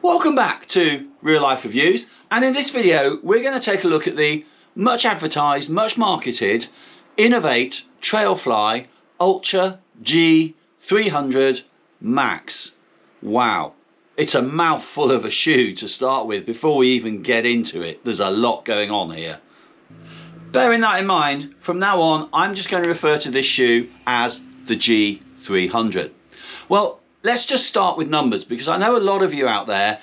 Welcome back to Real Life Reviews, and in this video we're going to take a look at the much advertised, much marketed Inov8 Trailfly Ultra G300 Max. Wow, it's a mouthful of a shoe to start with. Before we even get into it, there's a lot going on here. Bearing that in mind, from now on I'm just going to refer to this shoe as the G300. Well, let's just start with numbers, because I know a lot of you out there,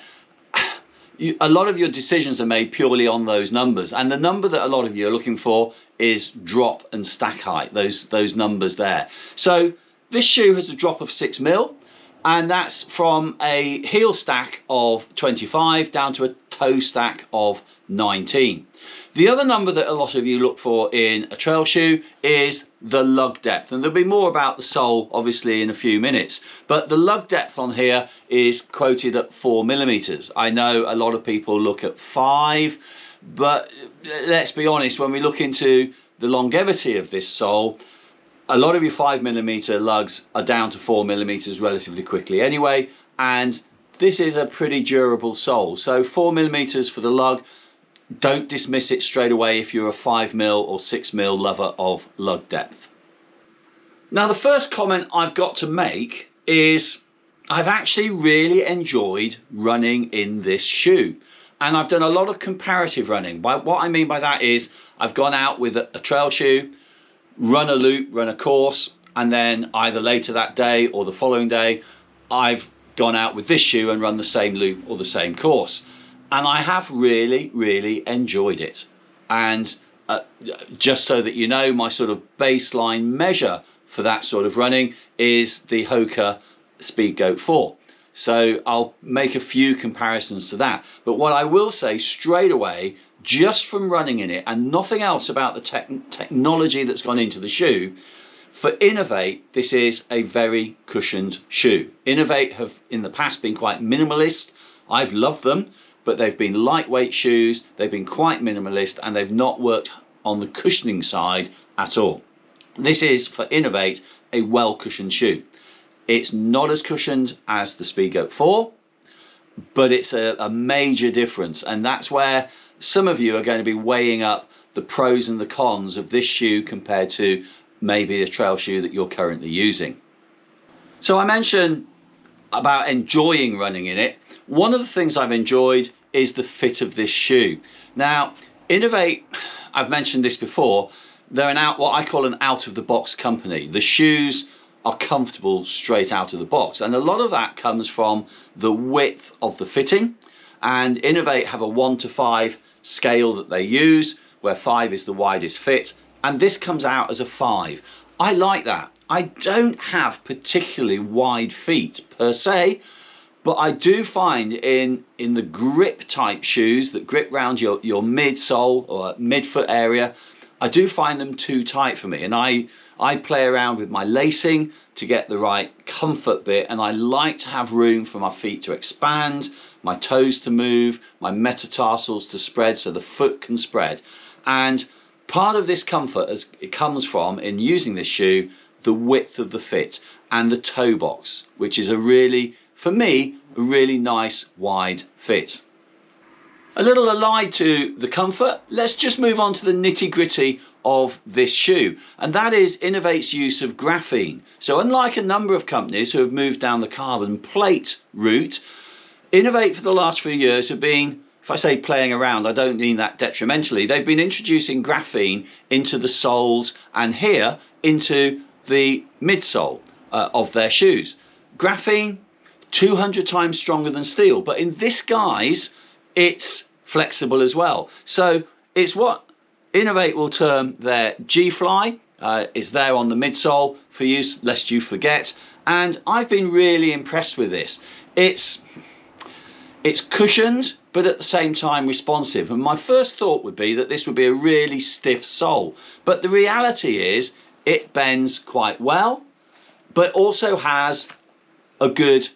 a lot of your decisions are made purely on those numbers, and the number that a lot of you are looking for is drop and stack height, those numbers there. So this shoe has a drop of 6 mil, and that's from a heel stack of 25 down to a toe stack of 19. The other number that a lot of you look for in a trail shoe is the lug depth, and there'll be more about the sole obviously in a few minutes, but the lug depth on here is quoted at 4 millimeters. I know a lot of people look at 5, but let's be honest, when we look into the longevity of this sole, a lot of your 5 millimeter lugs are down to 4 millimeters relatively quickly anyway, and this is a pretty durable sole. So 4 millimeters for the lug. Don't dismiss it straight away if you're a 5 mil or 6 mil lover of lug depth. Now, the first comment I've got to make is I've actually really enjoyed running in this shoe, and I've done a lot of comparative running. What I mean by that is I've gone out with a trail shoe, run a loop, run a course, and then either later that day or the following day I've gone out with this shoe and run the same loop or the same course. And I have really enjoyed it. And just so that you know, my sort of baseline measure for that sort of running is the Hoka Speedgoat 4. So I'll make a few comparisons to that. But what I will say straight away, just from running in it and nothing else about the technology that's gone into the shoe, for Inov8, this is a very cushioned shoe. Inov8 have in the past been quite minimalist. I've loved them, but they've been lightweight shoes, they've been quite minimalist, and they've not worked on the cushioning side at all. This is, for Inov8, a well cushioned shoe. It's not as cushioned as the Speedgoat 4, but it's a major difference, and that's where some of you are going to be weighing up the pros and the cons of this shoe compared to maybe a trail shoe that you're currently using. So I mentioned about enjoying running in it. One of the things I've enjoyed is the fit of this shoe. Now, Inov8, I've mentioned this before, they're what I call an out-of-the-box company. The shoes are comfortable straight out of the box, and a lot of that comes from the width of the fitting. And Inov8 have a 1 to 5 scale that they use, where 5 is the widest fit, and this comes out as a 5. I like that. I don't have particularly wide feet per se, but I do find in the grip type shoes that grip round your midsole or midfoot area, I do find them too tight for me, and I play around with my lacing to get the right comfort bit, and I like to have room for my feet to expand, my toes to move, my metatarsals to spread so the foot can spread. And part of this comfort it comes from, in using this shoe, the width of the fit and the toe box, which is for me, a really nice wide fit. A little allied to the comfort, let's just move on to the nitty-gritty of this shoe, and that is Inov8's use of graphene. So unlike a number of companies who have moved down the carbon plate route, Inov8 for the last few years have been, if I say playing around, I don't mean that detrimentally, they've been introducing graphene into the soles and here into the midsole of their shoes. Graphene, 200 times stronger than steel, but in this guise it's flexible as well. So it's what Inov8 will term their G-Fly. Is there on the midsole for use lest you forget, and I've been really impressed with this. It's cushioned but at the same time responsive, and my first thought would be that this would be a really stiff sole, but the reality is it bends quite well but also has a good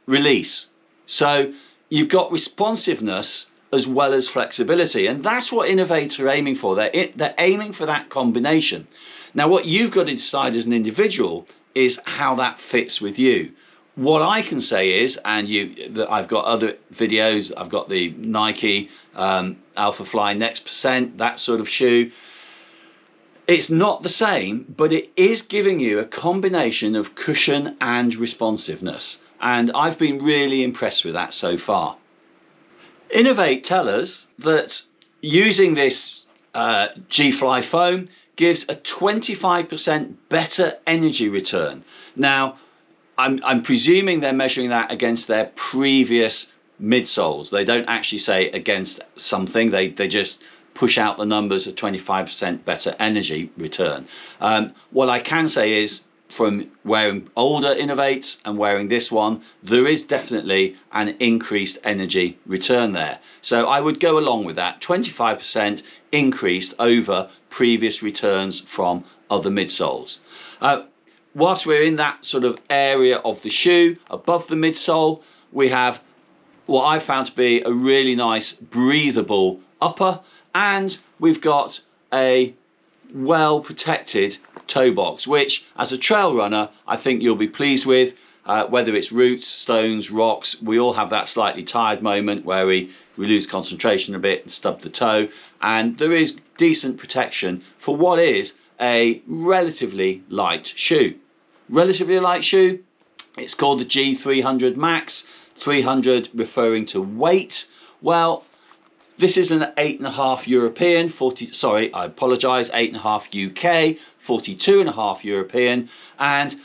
release. So you've got responsiveness as well as flexibility, and that's what Inov8 are aiming for. They're aiming for that combination. Now what you've got to decide as an individual is how that fits with you. What I can say is, and I've got other videos, I've got the Nike Alpha Fly Next Percent, that sort of shoe. It's not the same, but it is giving you a combination of cushion and responsiveness. And I've been really impressed with that so far. Inov8 tell us that using this G-Fly foam gives a 25% better energy return. Now, I'm presuming they're measuring that against their previous midsoles. They don't actually say against something, they just push out the numbers of 25% better energy return. What I can say is, from wearing older Inov8s and wearing this one, there is definitely an increased energy return there. So I would go along with that, 25% increased over previous returns from other midsoles. Whilst we're in that sort of area of the shoe, above the midsole, we have what I found to be a really nice breathable upper, and we've got a well protected toe box, which as a trail runner I think you'll be pleased with. Whether it's roots, stones, rocks, we all have that slightly tired moment where we lose concentration a bit and stub the toe, and there is decent protection for what is a relatively light shoe. Relatively light shoe, it's called the G300 Max, 300 referring to weight. Well, this is an 8.5 European, 8.5 UK, 42.5 European, and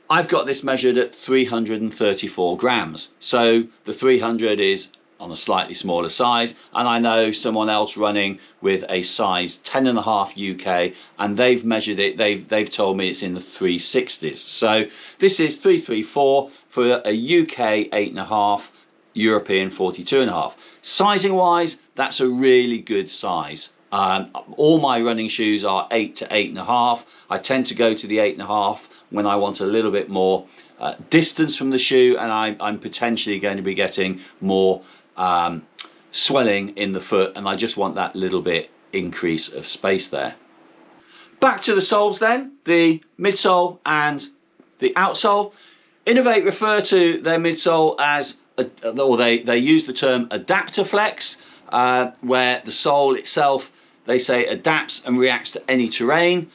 I've got this measured at 334 grams. So the 300 is on a slightly smaller size, and I know someone else running with a size 10.5 UK, and they've measured it, they've told me it's in the 360s. So this is 334 for a UK 8.5, European 42.5. Sizing wise, that's a really good size. All my running shoes are 8 to 8.5. I tend to go to the 8.5 when I want a little bit more distance from the shoe, and I'm potentially going to be getting more swelling in the foot, and I just want that little bit increase of space there. Back to the soles then, the midsole and the outsole. Inov8 refer to their midsole as, or they use the term adapter flex, where the sole itself, they say, adapts and reacts to any terrain.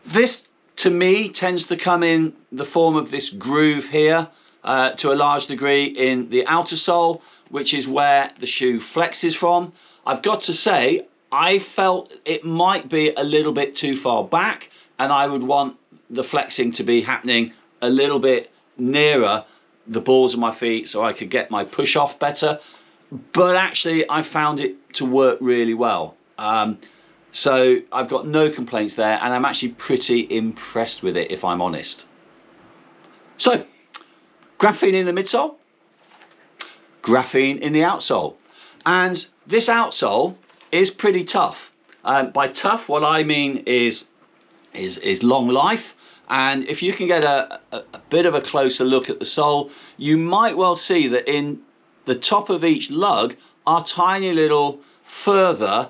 This to me tends to come in the form of this groove here, to a large degree in the outer sole, which is where the shoe flexes from. I've got to say, I felt it might be a little bit too far back, and I would want the flexing to be happening a little bit nearer the balls of my feet so I could get my push off better. But actually I found it to work really well. So I've got no complaints there, and I'm actually pretty impressed with it, if I'm honest. So, graphene in the midsole, graphene in the outsole. And this outsole is pretty tough. By tough, what I mean is long life. And if you can get a bit of a closer look at the sole, you might well see that in the top of each lug are tiny little further,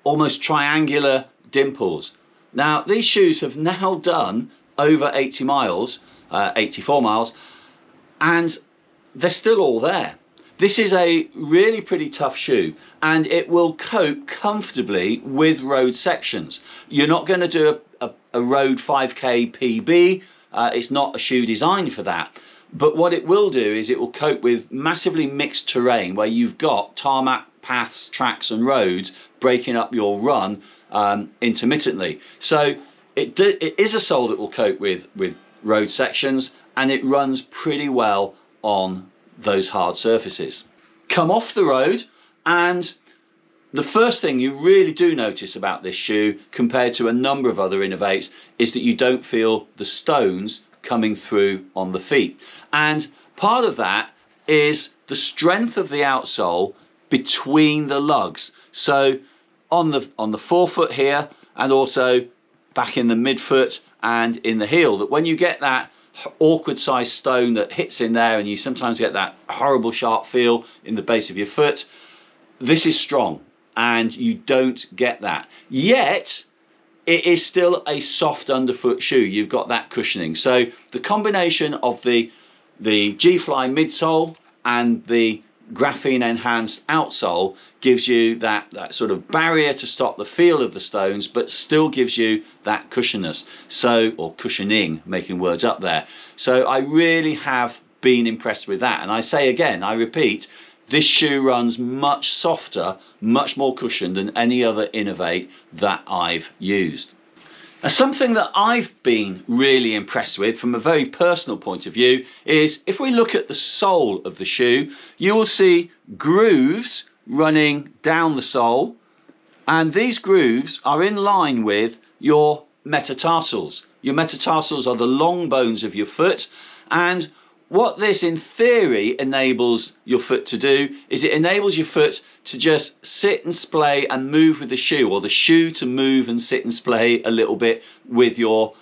almost triangular dimples. Now, these shoes have now done over 80 miles, 84 miles, and they're still all there. This is a really pretty tough shoe, and it will cope comfortably with road sections. You're not going to do a road 5k PB. It's not a shoe designed for that. But what it will do is it will cope with massively mixed terrain where you've got tarmac paths, tracks and roads breaking up your run intermittently. So it is a sole that will cope with road sections, and it runs pretty well on those hard surfaces. Come off the road, and the first thing you really do notice about this shoe compared to a number of other Inov8s is that you don't feel the stones coming through on the feet. And part of that is the strength of the outsole between the lugs. So on the forefoot here, and also back in the midfoot and in the heel, that when you get that awkward sized stone that hits in there, and you sometimes get that horrible sharp feel in the base of your foot, this is strong, and you don't get that. Yet it is still a soft underfoot shoe. You've got that cushioning. So the combination of the G-Fly midsole and the graphene enhanced outsole gives you that sort of barrier to stop the feel of the stones, but still gives you that cushioniness. So, or cushioning, making words up there. So I really have been impressed with that. And I say again, I repeat, this shoe runs much softer, much more cushioned than any other Inov8 that I've used. Now, something that I've been really impressed with from a very personal point of view is if we look at the sole of the shoe, you will see grooves running down the sole, and these grooves are in line with your metatarsals. Your metatarsals are the long bones of your foot, and what this in theory enables your foot to do is it enables your foot to just sit and splay and move with the shoe, or the shoe to move and sit and splay a little bit with your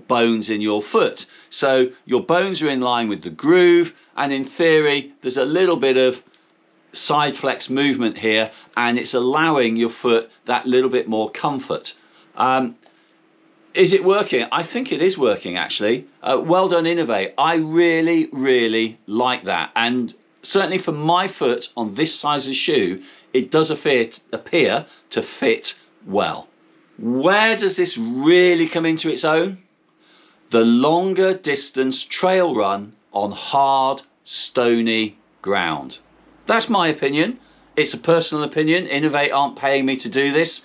bones in your foot. So your bones are in line with the groove, and in theory there's a little bit of side flex movement here, and it's allowing your foot that little bit more comfort. Is it working? I think it is working, actually. Well done, Inov8. I really, really like that. And certainly for my foot on this size of shoe, it does appear to fit well. Where does this really come into its own? The longer distance trail run on hard, stony ground. That's my opinion. It's a personal opinion. Inov8 aren't paying me to do this.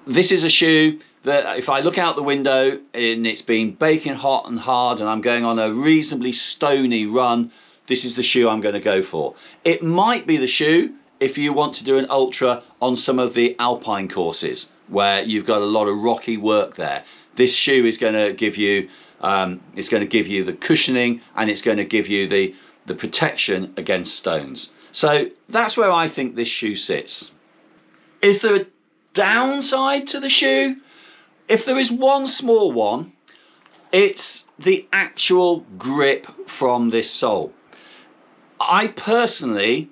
This is a shoe that if I look out the window and it's been baking hot and hard and I'm going on a reasonably stony run, this is the shoe I'm going to go for. It might be the shoe if you want to do an ultra on some of the alpine courses where you've got a lot of rocky work there. This shoe is going to give you the cushioning, and it's going to give you the protection against stones. So that's where I think this shoe sits. Is there a downside to the shoe? If there is one small one, it's the actual grip from this sole. I personally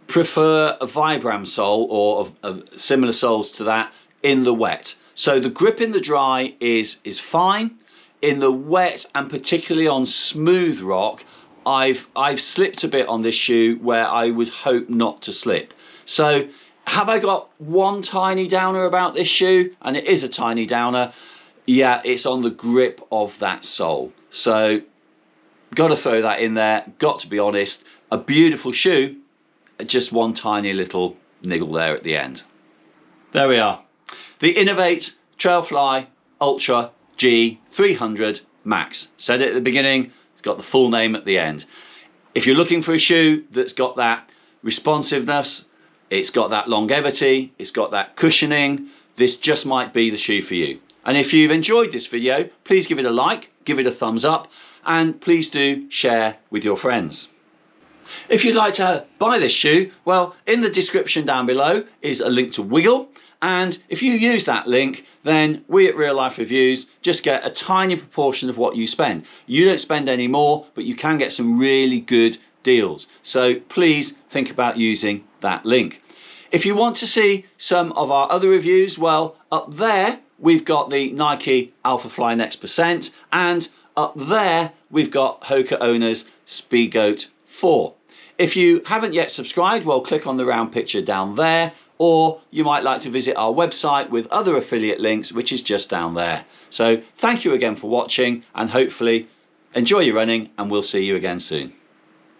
prefer a Vibram sole or similar soles to that in the wet. So the grip in the dry is fine. In the wet, and particularly on smooth rock, I've slipped a bit on this shoe where I would hope not to slip. So have I got one tiny downer about this shoe? And it is a tiny downer. Yeah, it's on the grip of that sole. So got to throw that in there. Got to be honest, a beautiful shoe, just one tiny little niggle there at the end. There we are. The Inov8 Trailfly Ultra G300 Max. Said it at the beginning, it's got the full name at the end. If you're looking for a shoe that's got that responsiveness, it's got that longevity, it's got that cushioning, this just might be the shoe for you. And if you've enjoyed this video, please give it a like, give it a thumbs up, and please do share with your friends. If you'd like to buy this shoe, well, in the description down below is a link to Wiggle, and if you use that link, then we at Real Life Reviews just get a tiny proportion of what you spend. You don't spend any more, but you can get some really good deals. So please think about using that link. If you want to see some of our other reviews, well, up there we've got the Nike Alphafly Next Percent, and up there we've got Hoka Owner's Speedgoat 4. If you haven't yet subscribed, well, click on the round picture down there, or you might like to visit our website with other affiliate links, which is just down there. So thank you again for watching, and hopefully enjoy your running, and we'll see you again soon.